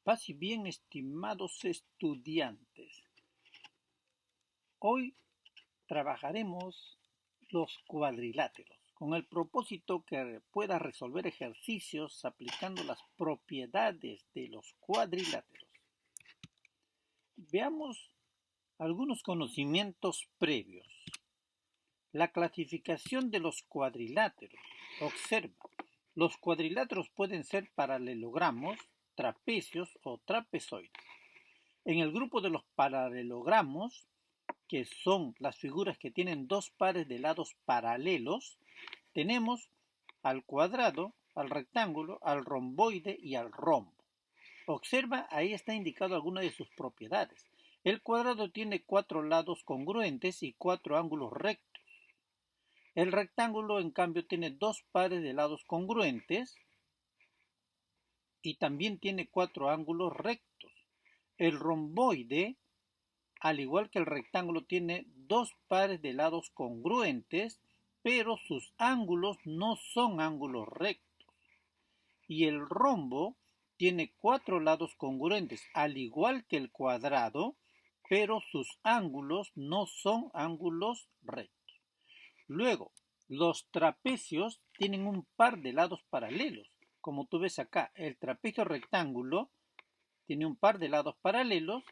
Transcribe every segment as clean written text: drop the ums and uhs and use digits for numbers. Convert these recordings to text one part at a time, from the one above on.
Paz y bien, estimados estudiantes. Hoy trabajaremos los cuadriláteros con el propósito que pueda resolver ejercicios aplicando las propiedades de los cuadriláteros. Veamos algunos conocimientos previos. La clasificación de los cuadriláteros. Observa, los cuadriláteros pueden ser paralelogramos, trapecios o trapezoides. En el grupo de los paralelogramos, que son las figuras que tienen dos pares de lados paralelos, tenemos al cuadrado, al rectángulo, al romboide y al rombo. Observa, ahí está indicado alguna de sus propiedades. El cuadrado tiene 4 lados congruentes y 4 ángulos rectos. El rectángulo, en cambio, tiene 2 pares de lados congruentes y también tiene 4 ángulos rectos. El romboide, al igual que el rectángulo, tiene 2 pares de lados congruentes, pero sus ángulos no son ángulos rectos. Y el rombo tiene 4 lados congruentes, al igual que el cuadrado, pero sus ángulos no son ángulos rectos. Luego, los trapecios tienen un par de lados paralelos. Como tú ves acá, el trapecio rectángulo tiene un par de lados paralelos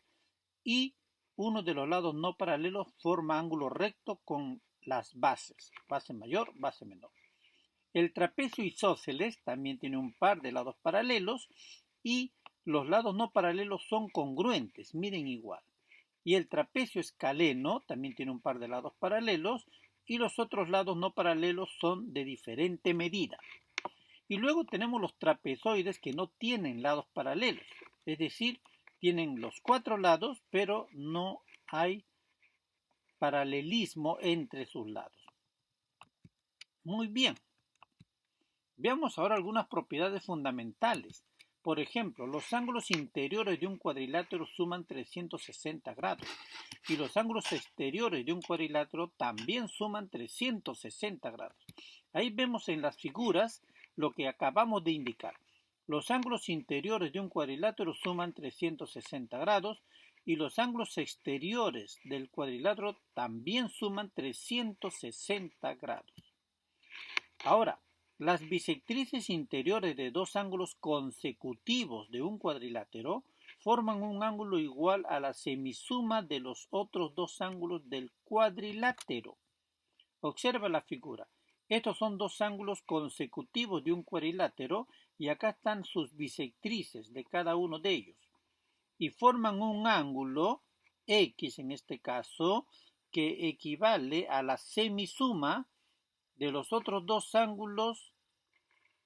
y uno de los lados no paralelos forma ángulo recto con las bases, base mayor, base menor. El trapecio isósceles también tiene un par de lados paralelos y los lados no paralelos son congruentes, miden igual. Y el trapecio escaleno también tiene un par de lados paralelos y los otros lados no paralelos son de diferente medida. Y luego tenemos los trapezoides que no tienen lados paralelos, es decir, tienen los 4 lados, pero no hay paralelismo entre sus lados. Muy bien. Veamos ahora algunas propiedades fundamentales. Por ejemplo, los ángulos interiores de un cuadrilátero suman 360 grados y los ángulos exteriores de un cuadrilátero también suman 360 grados. Ahí vemos en las figuras lo que acabamos de indicar. Los ángulos interiores de un cuadrilátero suman 360 grados y los ángulos exteriores del cuadrilátero también suman 360 grados. Ahora, las bisectrices interiores de dos ángulos consecutivos de un cuadrilátero forman un ángulo igual a la semisuma de los otros dos ángulos del cuadrilátero. Observa la figura. Estos son dos ángulos consecutivos de un cuadrilátero y acá están sus bisectrices de cada uno de ellos. Y forman un ángulo X en este caso que equivale a la semisuma de los otros dos ángulos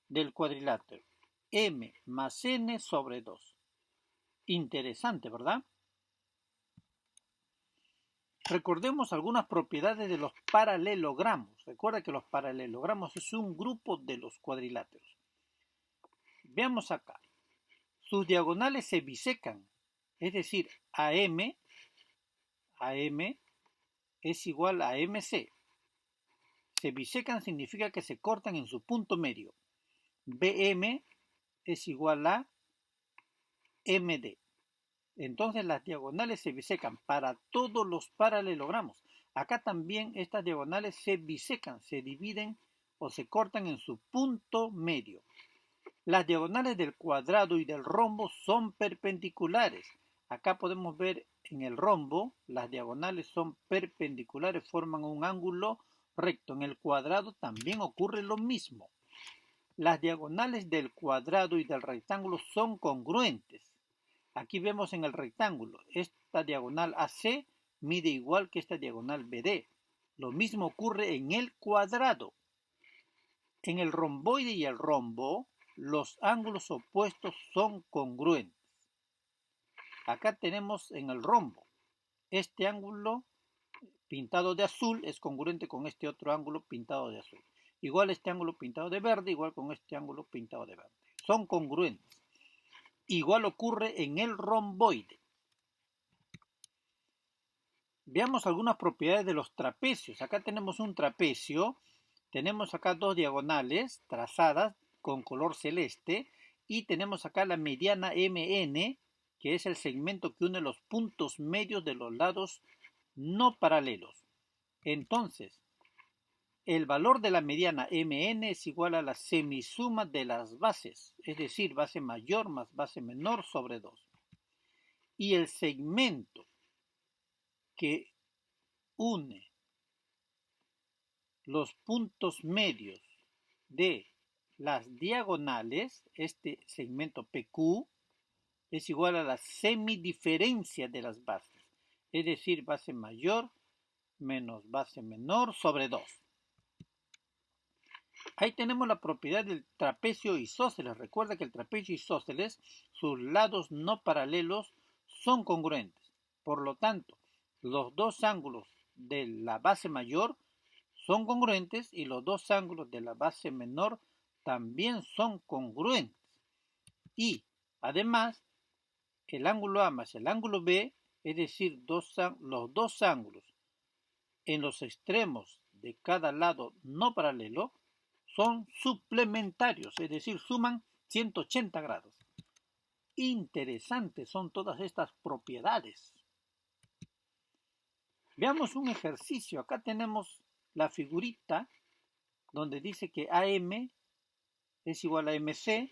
del cuadrilátero, m más n sobre 2. Interesante, ¿verdad? Recordemos algunas propiedades de los paralelogramos. Recuerda que los paralelogramos es un grupo de los cuadriláteros. Veamos acá. Sus diagonales se bisecan, es decir, AM es igual a MC. Se bisecan significa que se cortan en su punto medio. BM es igual a MD. Entonces las diagonales se bisecan para todos los paralelogramos. Acá también estas diagonales se bisecan, se dividen o se cortan en su punto medio. Las diagonales del cuadrado y del rombo son perpendiculares. Acá podemos ver en el rombo, las diagonales son perpendiculares, forman un ángulo recto. En el cuadrado también ocurre lo mismo. Las diagonales del cuadrado y del rectángulo son congruentes. Aquí vemos en el rectángulo, esta diagonal AC mide igual que esta diagonal BD. Lo mismo ocurre en el cuadrado. En el romboide y el rombo, los ángulos opuestos son congruentes. Acá tenemos en el rombo, este ángulo pintado de azul es congruente con este otro ángulo pintado de azul. Igual este ángulo pintado de verde, igual con este ángulo pintado de verde. Son congruentes. Igual ocurre en el romboide. Veamos algunas propiedades de los trapecios. Acá tenemos un trapecio. Tenemos acá dos diagonales trazadas con color celeste Y tenemos acá la mediana MN, que es el segmento que une los puntos medios de los lados no paralelos. Entonces, el valor de la mediana MN es igual a la semisuma de las bases, es decir, base mayor más base menor sobre 2. Y el segmento que une los puntos medios de las diagonales, este segmento PQ, es igual a la semidiferencia de las bases, es decir, base mayor menos base menor sobre 2. Ahí tenemos la propiedad del trapecio isósceles. Recuerda que el trapecio isósceles, sus lados no paralelos son congruentes. Por lo tanto, los dos ángulos de la base mayor son congruentes y los dos ángulos de la base menor también son congruentes. Y además, el ángulo A más el ángulo B, es decir, los dos ángulos en los extremos de cada lado no paralelo, son suplementarios, es decir, suman 180 grados. Interesantes son todas estas propiedades. Veamos un ejercicio. Acá tenemos la figurita donde dice que AM es igual a MC,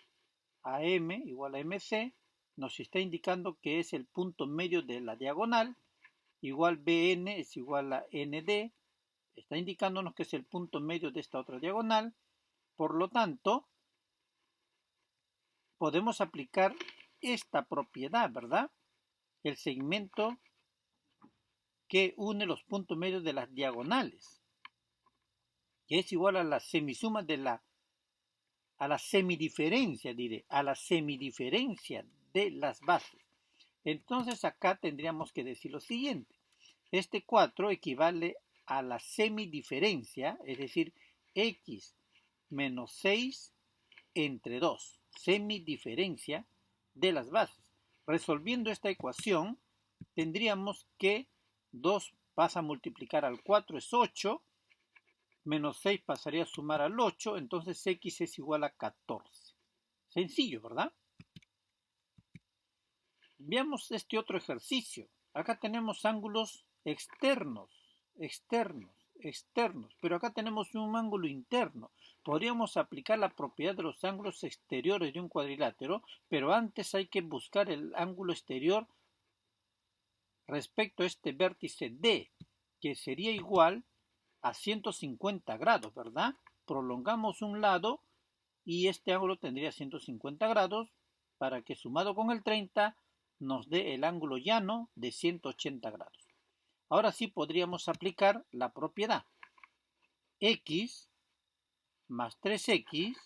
AM igual a MC, nos está indicando que es el punto medio de la diagonal, igual BN es igual a ND, está indicándonos que es el punto medio de esta otra diagonal. Por lo tanto, podemos aplicar esta propiedad, ¿verdad? El segmento que une los puntos medios de las diagonales, que es igual a la semisuma a la semidiferencia de las bases. Entonces acá tendríamos que decir lo siguiente. Este 4 equivale a la semidiferencia, es decir, x menos 6 entre 2, semidiferencia de las bases. Resolviendo esta ecuación, tendríamos que 2 pasa a multiplicar al 4 es 8, menos 6 pasaría a sumar al 8, entonces x es igual a 14. Sencillo, ¿verdad? Veamos este otro ejercicio. Acá tenemos ángulos externos, pero acá tenemos un ángulo interno. Podríamos aplicar la propiedad de los ángulos exteriores de un cuadrilátero, pero antes hay que buscar el ángulo exterior respecto a este vértice D, que sería igual a 150 grados, ¿verdad? Prolongamos un lado y este ángulo tendría 150 grados para que sumado con el 30 nos dé el ángulo llano de 180 grados. Ahora sí podríamos aplicar la propiedad x más 3x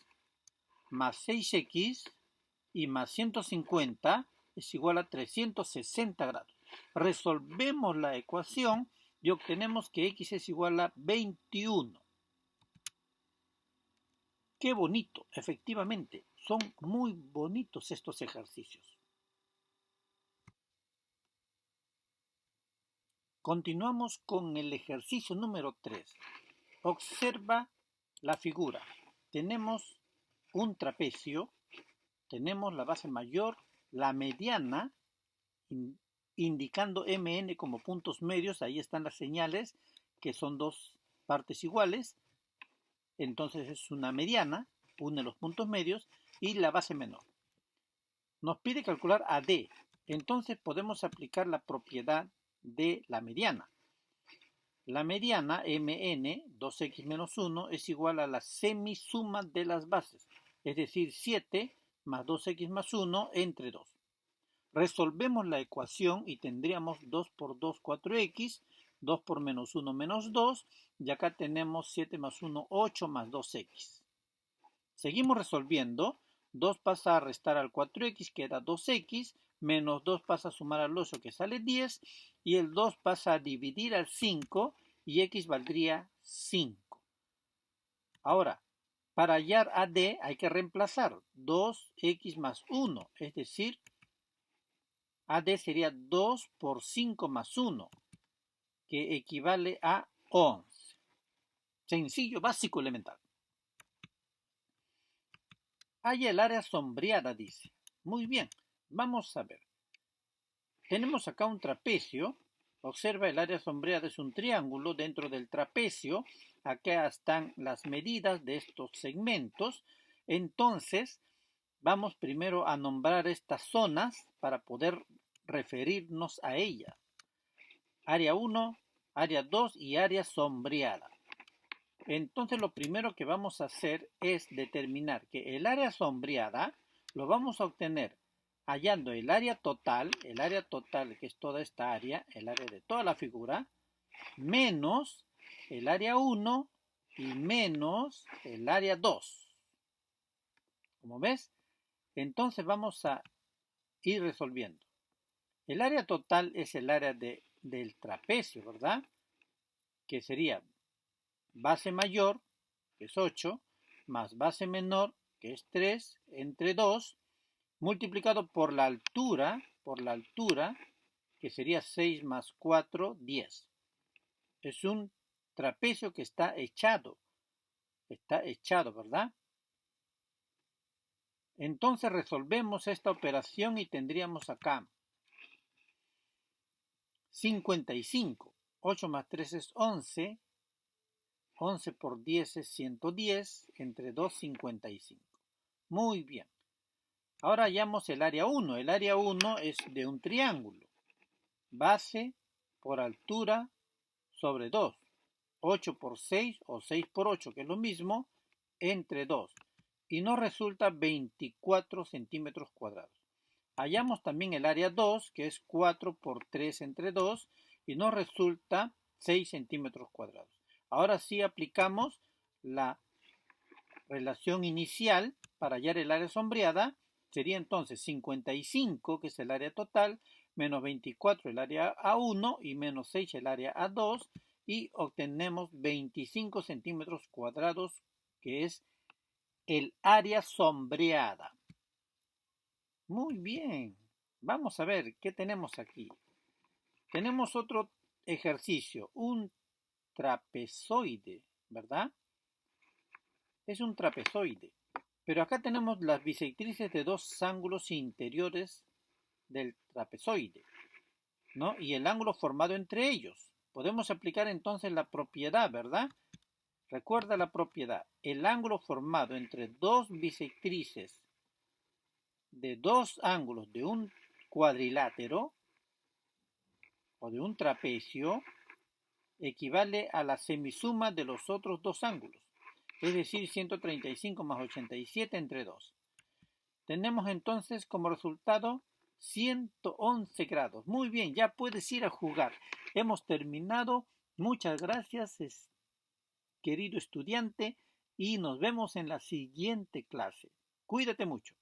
más 6x y más 150 es igual a 360 grados. Resolvemos la ecuación y obtenemos que x es igual a 21. ¡Qué bonito! Efectivamente, son muy bonitos estos ejercicios. Continuamos con el ejercicio número 3. Observa la figura. Tenemos un trapecio, tenemos la base mayor, la mediana, indicando MN como puntos medios, ahí están las señales, que son dos partes iguales, entonces es una mediana, une los puntos medios, y la base menor. Nos pide calcular AD, entonces podemos aplicar la propiedad de la mediana. La mediana, MN, 2x menos 1, es igual a la semisuma de las bases, es decir, 7 más 2x más 1 entre 2. Resolvemos la ecuación y tendríamos 2 por 2, 4x, 2 por menos 1, menos 2, y acá tenemos 7 más 1, 8 más 2x. Seguimos resolviendo, 2 pasa a restar al 4x, queda 2x, menos 2 pasa a sumar al 8, que sale 10, y el 2 pasa a dividir al 5, y x valdría 5. Ahora, para hallar AD hay que reemplazar 2x más 1, es decir, AD sería 2 por 5 más 1, que equivale a 11. Sencillo, básico, elemental. Hay el área sombreada, dice. Muy bien, vamos a ver. Tenemos acá un trapecio. Observa, el área sombreada es un triángulo. Dentro del trapecio, acá están las medidas de estos segmentos. Entonces, vamos primero a nombrar estas zonas para poder referirnos a ellas. Área 1, área 2 y área sombreada. Entonces lo primero que vamos a hacer es determinar que el área sombreada lo vamos a obtener hallando el área total que es toda esta área, el área de toda la figura, menos el área 1 y menos el área 2. Como ves, entonces vamos a ir resolviendo. El área total es el área del trapecio, ¿verdad? Que sería base mayor, que es 8, más base menor, que es 3, entre 2, multiplicado por la altura, que sería 6 más 4, 10. Es un trapecio que está echado, ¿verdad? Entonces resolvemos esta operación y tendríamos acá 55. 8 más 3 es 11. 11 por 10 es 110. Entre 2, 55. Muy bien. Ahora hallamos el área 1. El área 1 es de un triángulo. Base por altura sobre 2. 8 por 6 o 6 por 8, que es lo mismo, entre 2. Y nos resulta 24 centímetros cuadrados. Hallamos también el área 2, que es 4 por 3 entre 2, y nos resulta 6 centímetros cuadrados. Ahora sí aplicamos la relación inicial para hallar el área sombreada. Sería entonces 55, que es el área total, menos 24 el área A1 y menos 6 el área A2, y obtenemos 25 centímetros cuadrados, que es el área sombreada. Muy bien. Vamos a ver qué tenemos aquí. Tenemos otro ejercicio, un trapezoide, ¿verdad? Es un trapezoide. Pero acá tenemos las bisectrices de dos ángulos interiores del trapezoide, ¿no? Y el ángulo formado entre ellos. Podemos aplicar entonces la propiedad, ¿verdad? Recuerda la propiedad. El ángulo formado entre dos bisectrices de dos ángulos de un cuadrilátero o de un trapecio equivale a la semisuma de los otros dos ángulos, es decir, 135 más 87 entre 2. Tenemos entonces como resultado 111 grados. Muy bien, ya puedes ir a jugar. Hemos terminado. Muchas gracias, querido estudiante, y nos vemos en la siguiente clase. Cuídate mucho.